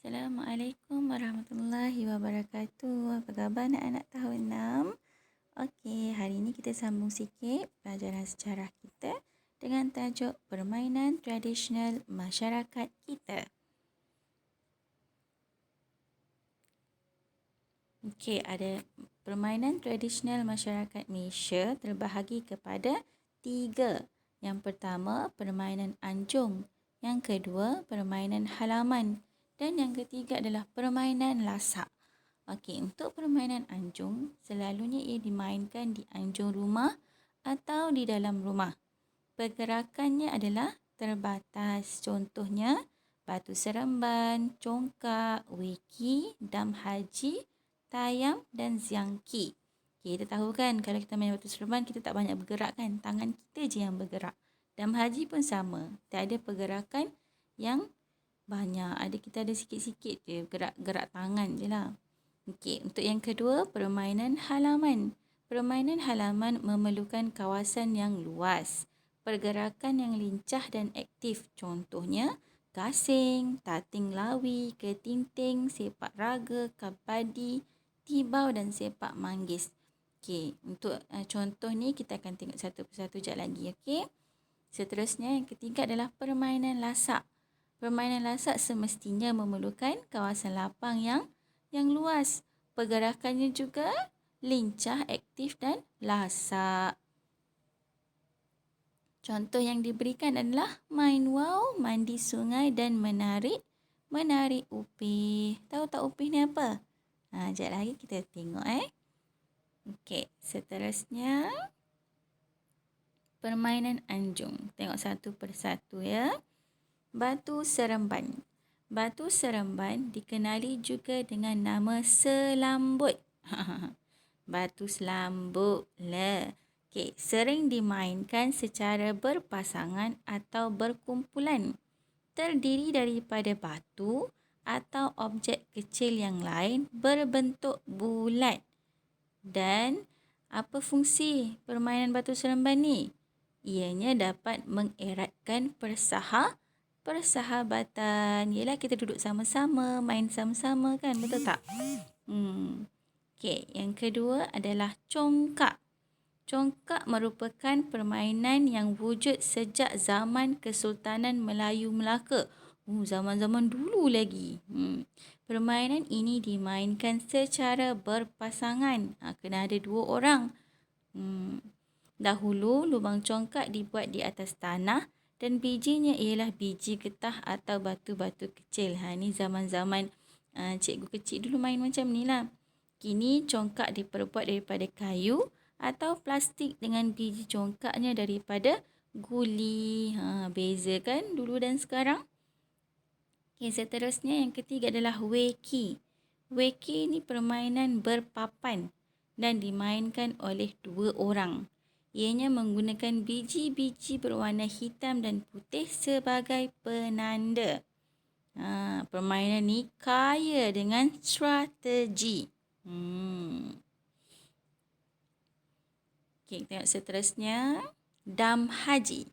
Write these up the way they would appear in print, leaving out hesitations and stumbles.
Assalamualaikum warahmatullahi wabarakatuh. Apa khabar anak-anak tahun 6? Okey, hari ini kita sambung sikit pelajaran sejarah kita dengan tajuk permainan tradisional masyarakat kita. Okey, ada permainan tradisional masyarakat Malaysia terbahagi kepada 3. Yang pertama, permainan anjung. Yang kedua, permainan halaman. Dan yang ketiga adalah permainan lasak. Okey, untuk permainan anjung, selalunya ia dimainkan di anjung rumah atau di dalam rumah. Pergerakannya adalah terbatas. Contohnya, batu seremban, congkak, wiki, dam haji, tayam dan ziangki. Okay, kita tahu kan kalau kita main batu seremban, kita tak banyak bergerak kan. Tangan kita je yang bergerak. Dam haji pun sama. Tak ada pergerakan yang banyak. Kita ada sikit-sikit je gerak tangan je lah. Okey, untuk yang kedua, permainan halaman. Permainan halaman memerlukan kawasan yang luas. Pergerakan yang lincah dan aktif. Contohnya, gasing, tating lawi, ketinting, sepak raga, kabadi, tibau dan sepak manggis. Okey, untuk contoh ni kita akan tengok satu persatu sekejap lagi. Okey. Seterusnya, yang ketiga adalah permainan lasak. Permainan lasak semestinya memerlukan kawasan lapang yang luas. Pergerakannya juga lincah, aktif dan lasak. Contoh yang diberikan adalah main wow, mandi sungai dan menarik upih. Tahu tak upih ni apa? Sekejap lagi kita tengok. Okey, seterusnya permainan anjung. Tengok satu persatu ya. Batu seremban. Batu seremban dikenali juga dengan nama selambut. Batu selambut lah. Okey, sering dimainkan secara berpasangan atau berkumpulan. Terdiri daripada batu atau objek kecil yang lain berbentuk bulat. Dan apa fungsi permainan batu seremban ni? Ianya dapat mengeratkan persahabatan. Yelah, kita duduk sama-sama, main sama-sama kan, betul tak? Okey, yang kedua adalah congkak. Congkak merupakan permainan yang wujud sejak zaman Kesultanan Melayu Melaka. Zaman-zaman dulu lagi. Permainan ini dimainkan secara berpasangan. Kena ada 2 orang. Dahulu, lubang congkak dibuat di atas tanah dan bijinya ialah biji getah atau batu-batu kecil. Ni zaman-zaman cikgu kecil dulu main macam ni lah. Kini congkak diperbuat daripada kayu atau plastik dengan biji congkaknya daripada guli. Beza kan dulu dan sekarang? Okay, seterusnya yang ketiga adalah weki. Weki ni permainan berpapan dan dimainkan oleh 2 orang. Ianya menggunakan biji-biji berwarna hitam dan putih sebagai penanda. Permainan ni kaya dengan strategi. Okay, tengok seterusnya. Dam haji.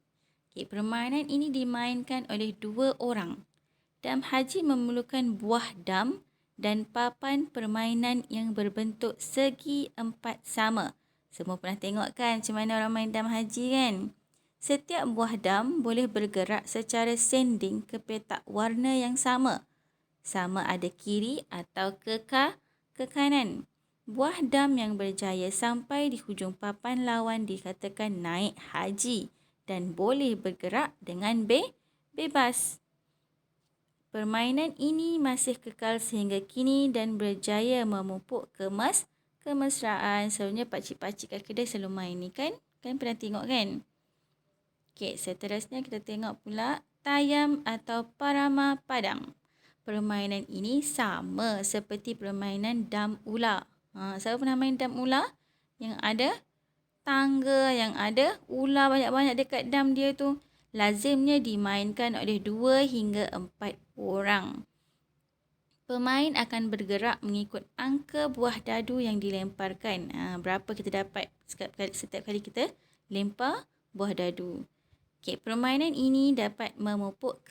Okay, permainan ini dimainkan oleh 2 orang. Dam haji memerlukan buah dam dan papan permainan yang berbentuk segi 4 sama. Semua pernah tengok kan macam mana orang main dam haji kan? Setiap buah dam boleh bergerak secara sending ke petak warna yang sama. Sama ada kiri atau ke kanan. Buah dam yang berjaya sampai di hujung papan lawan dikatakan naik haji dan boleh bergerak dengan bebas. Permainan ini masih kekal sehingga kini dan berjaya memupuk kemesraan. Selalunya pakcik-pakcik kat kedai selalu main ni kan? Kan pernah tengok kan? Okey, seterusnya kita tengok pula tayam atau parama padang. Permainan ini sama seperti permainan dam ular. Siapa pernah main dam ular? Yang ada tangga, yang ada ular banyak-banyak dekat dam dia tu. Lazimnya dimainkan oleh 2 hingga 4 orang. Pemain akan bergerak mengikut angka buah dadu yang dilemparkan. Berapa kita dapat setiap kali kita lempar buah dadu. Okey, permainan ini dapat memupuk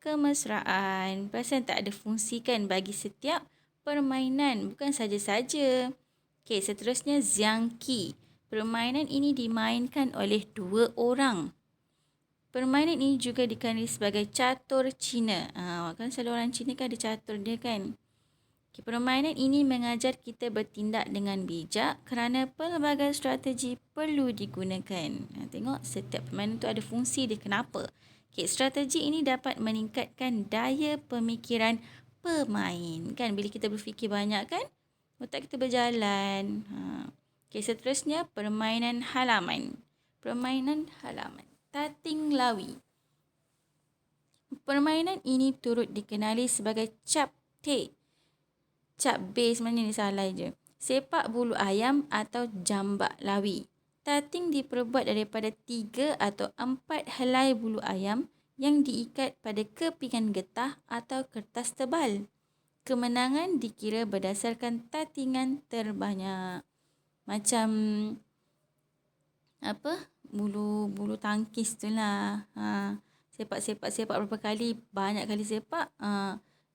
kemesraan. Perasan tak ada fungsi kan bagi setiap permainan, bukan saja-saja. Okey, seterusnya Xiangqi. Permainan ini dimainkan oleh 2 orang. Permainan ini juga dikenali sebagai catur Cina. Kan selalu orang Cina kan ada catur dia kan. Okay, permainan ini mengajar kita bertindak dengan bijak kerana pelbagai strategi perlu digunakan. Tengok setiap permainan tu ada fungsi dia kenapa. Okay, strategi ini dapat meningkatkan daya pemikiran pemain. Kan bila kita berfikir banyak kan, otak kita berjalan. Okay, seterusnya permainan halaman. Permainan halaman. Tating lawi. Permainan ini turut dikenali sebagai cap te. Cap B sebenarnya ni salah je. Sepak bulu ayam atau jambak lawi. Tating diperbuat daripada 3 atau 4 helai bulu ayam yang diikat pada kepingan getah atau kertas tebal. Kemenangan dikira berdasarkan tatingan terbanyak. Macam bulu tangkis tu lah. Sepak berapa kali, banyak kali sepak,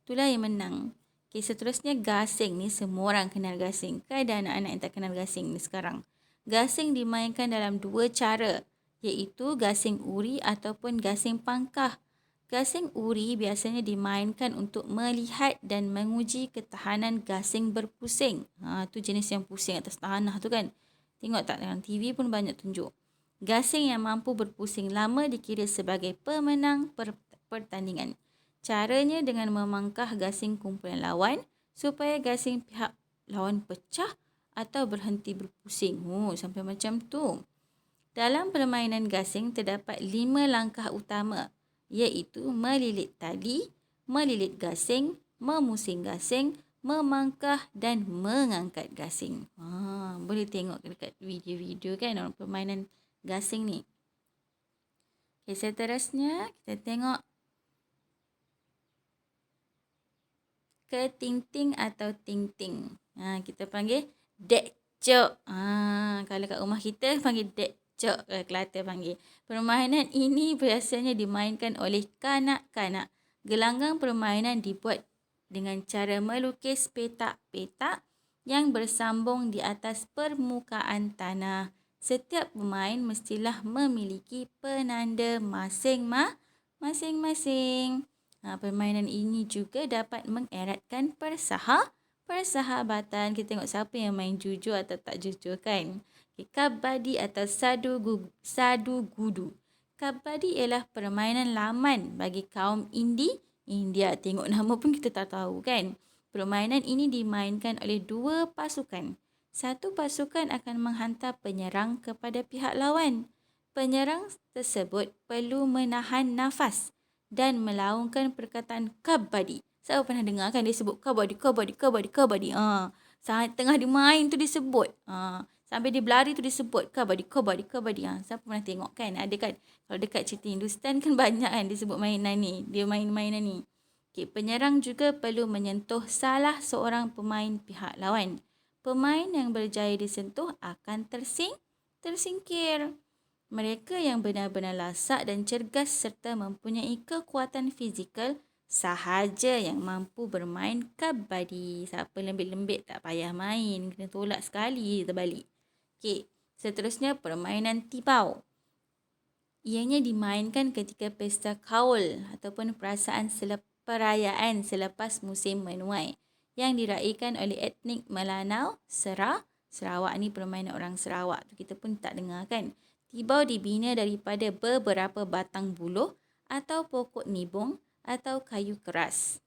itulah yang menang. Okay, seterusnya gasing ni semua orang kenal gasing. Kan ada anak-anak yang tak kenal gasing ni sekarang. Gasing dimainkan dalam 2 cara, iaitu gasing uri ataupun gasing pangkah. Gasing uri biasanya dimainkan untuk melihat dan menguji ketahanan gasing berpusing. Tu jenis yang pusing atas tanah tu kan. Tengok tak dalam TV pun banyak tunjuk. Gasing yang mampu berpusing lama dikira sebagai pemenang pertandingan. Caranya dengan memangkah gasing kumpulan lawan supaya gasing pihak lawan pecah atau berhenti berpusing. Sampai macam tu. Dalam permainan gasing terdapat 5 langkah utama, iaitu melilit tali, melilit gasing, memusing gasing, memangkah dan mengangkat gasing. Boleh tengok dekat video-video kan orang permainan gasing ni. Okay, seterusnya kita tengok ketingting atau ting-ting. Kita panggil dek cok. Kalau kat rumah kita panggil dek cok, Kelantan panggil. Permainan ini biasanya dimainkan oleh kanak-kanak. Gelanggang permainan dibuat dengan cara melukis petak-petak yang bersambung di atas permukaan tanah. Setiap pemain mestilah memiliki penanda masing-masing. Permainan ini juga dapat mengeratkan persahabatan. Kita tengok siapa yang main jujur atau tak jujur kan. Kabadi atau sadu gudu. Kabadi ialah permainan laman bagi kaum India. Tengok nama pun kita tak tahu kan. Permainan ini dimainkan oleh 2 pasukan. Satu pasukan akan menghantar penyerang kepada pihak lawan. Penyerang tersebut perlu menahan nafas dan melaungkan perkataan kabadi. Siapa pernah dengar kan dia sebut kabadi. Saat tengah dia main tu dia sebut. Sampai dia berlari tu dia sebut kabadi. Siapa pernah tengok kan? Ada kan? Kalau dekat cerita Hindustan kan banyak kan dia sebut mainan ni. Dia main mainan ni. Okay, penyerang juga perlu menyentuh salah seorang pemain pihak lawan. Pemain yang berjaya disentuh akan tersingkir. Mereka yang benar-benar lasak dan cergas serta mempunyai kekuatan fizikal sahaja yang mampu bermain kabadi. Siapa lembik-lembik tak payah main. Kena tolak sekali terbalik. Okey, seterusnya permainan tibau. Ianya dimainkan ketika pesta kaul ataupun perayaan selepas musim menuai yang diraikan oleh etnik Melanau, Sarawak ni permainan orang Sarawak tu kita pun tak dengar kan. Tibau dibina daripada beberapa batang buluh atau pokok nibung atau kayu keras.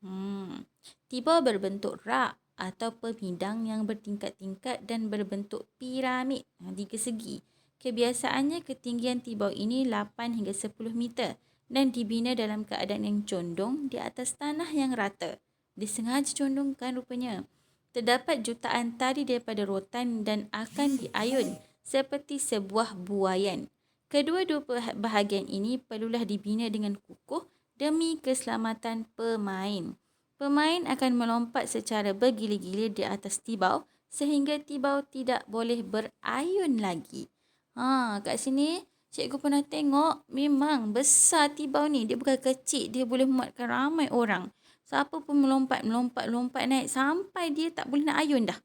Tibau berbentuk rak atau pemidang yang bertingkat-tingkat dan berbentuk piramid 3 segi. Kebiasaannya ketinggian tibau ini 8 hingga 10 meter dan dibina dalam keadaan yang condong di atas tanah yang rata. Disengaja condongkan rupanya. Terdapat jutaan tali daripada rotan dan akan diayun seperti sebuah buaian. Kedua-dua bahagian ini perlulah dibina dengan kukuh demi keselamatan pemain. Pemain akan melompat secara bergila-gila di atas tibau sehingga tibau tidak boleh berayun lagi. Kat sini Cikgu pernah tengok, memang besar tibau ni. Dia bukan kecil, dia boleh muatkan ramai orang. Siapa pun melompat naik sampai dia tak boleh nak ayun dah.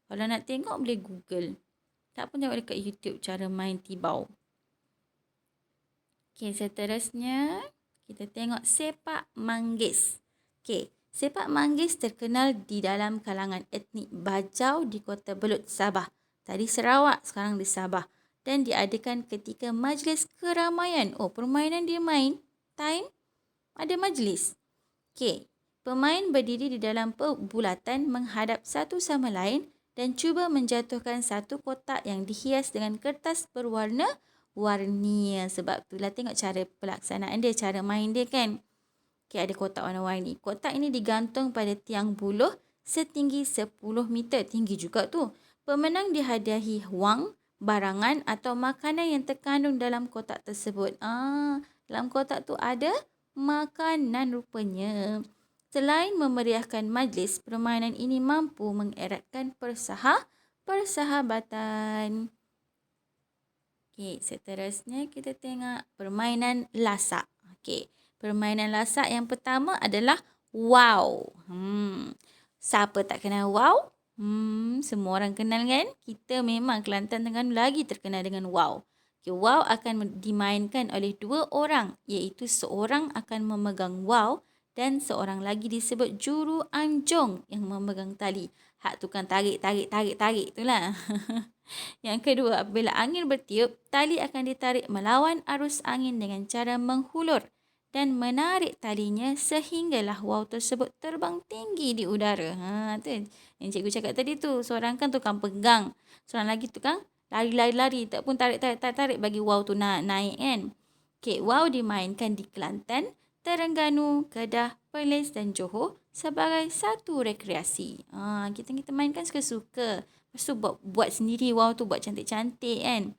Kalau nak tengok boleh Google. Tak pun tengok dekat YouTube cara main tibau. Okey, seterusnya kita tengok sepak manggis. Okey, sepak manggis terkenal di dalam kalangan etnik Bajau di Kota Belud, Sabah. Tadi Sarawak, sekarang di Sabah. Dan diadakan ketika majlis keramaian. Oh, permainan dia main, time ada majlis. Okey, pemain berdiri di dalam bulatan menghadap satu sama lain dan cuba menjatuhkan satu kotak yang dihias dengan kertas berwarna-warni. Sebab itulah tengok cara pelaksanaan dia, cara main dia kan. Okey, ada kotak warna-warni. Kotak ini digantung pada tiang buluh setinggi 10 meter. Tinggi juga tu. Pemenang dihadiahi wang, barangan atau makanan yang terkandung dalam kotak tersebut. Dalam kotak tu ada makanan rupanya. Selain memeriahkan majlis, permainan ini mampu mengeratkan persahabatan. Okey, seterusnya kita tengok permainan lasak. Okey, permainan lasak yang pertama adalah wow. Siapa tak kenal wow? Semua orang kenal kan? Kita memang Kelantan Terengganu lagi terkenal dengan wow. Okay, wow akan dimainkan oleh dua orang, iaitu seorang akan memegang wow dan seorang lagi disebut juru anjung yang memegang tali. Hak tukang tarik itulah. Yang kedua, apabila angin bertiup, tali akan ditarik melawan arus angin dengan cara menghulur dan menarik talinya sehinggalah wow tersebut terbang tinggi di udara. Tu yang cikgu cakap tadi tu. Seorang kan tukang pegang, seorang lagi tukang lari, tak pun tarik bagi wow tu naik kan. Okey, wow dimainkan di Kelantan, Terengganu, Kedah, Perlis dan Johor sebagai satu rekreasi. Kita mainkan suka-suka. Lepas tu buat sendiri wow tu, buat cantik-cantik kan.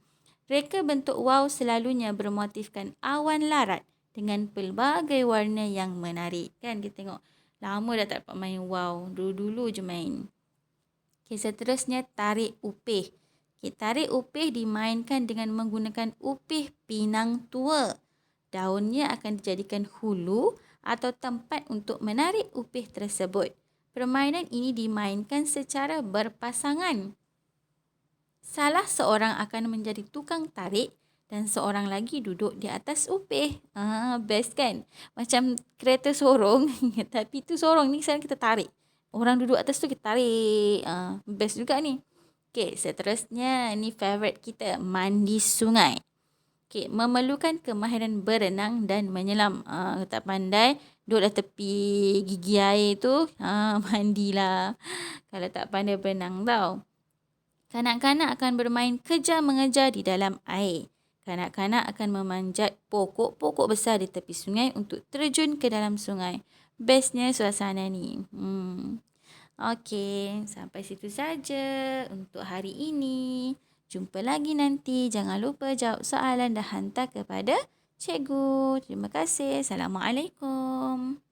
Reka bentuk wow selalunya bermotifkan awan larat dengan pelbagai warna yang menarik. Kan kita tengok, lama dah tak dapat main wow. Dulu-dulu je main. Okay, seterusnya tarik upih. Okay, tarik upih dimainkan dengan menggunakan upih pinang tua. Daunnya akan dijadikan hulu atau tempat untuk menarik upih tersebut. Permainan ini dimainkan secara berpasangan. Salah seorang akan menjadi tukang tarik dan seorang lagi duduk di atas upih. Best kan? Macam kereta sorong. Tapi tu sorong ni sekarang kita tarik. Orang duduk atas tu kita tarik. Best juga ni. Okay, seterusnya ni favourite kita. Mandi sungai. Okay, memerlukan kemahiran berenang dan menyelam. Tak pandai, duduk dah tepi gigi air tu. Mandilah. Kalau tak pandai berenang tau. Kanak-kanak akan bermain kejar-mengejar di dalam air. Kanak-kanak akan memanjat pokok-pokok besar di tepi sungai untuk terjun ke dalam sungai. Bestnya suasana ni. Okey, sampai situ saja untuk hari ini. Jumpa lagi nanti. Jangan lupa jawab soalan dan hantar kepada cikgu. Terima kasih. Assalamualaikum.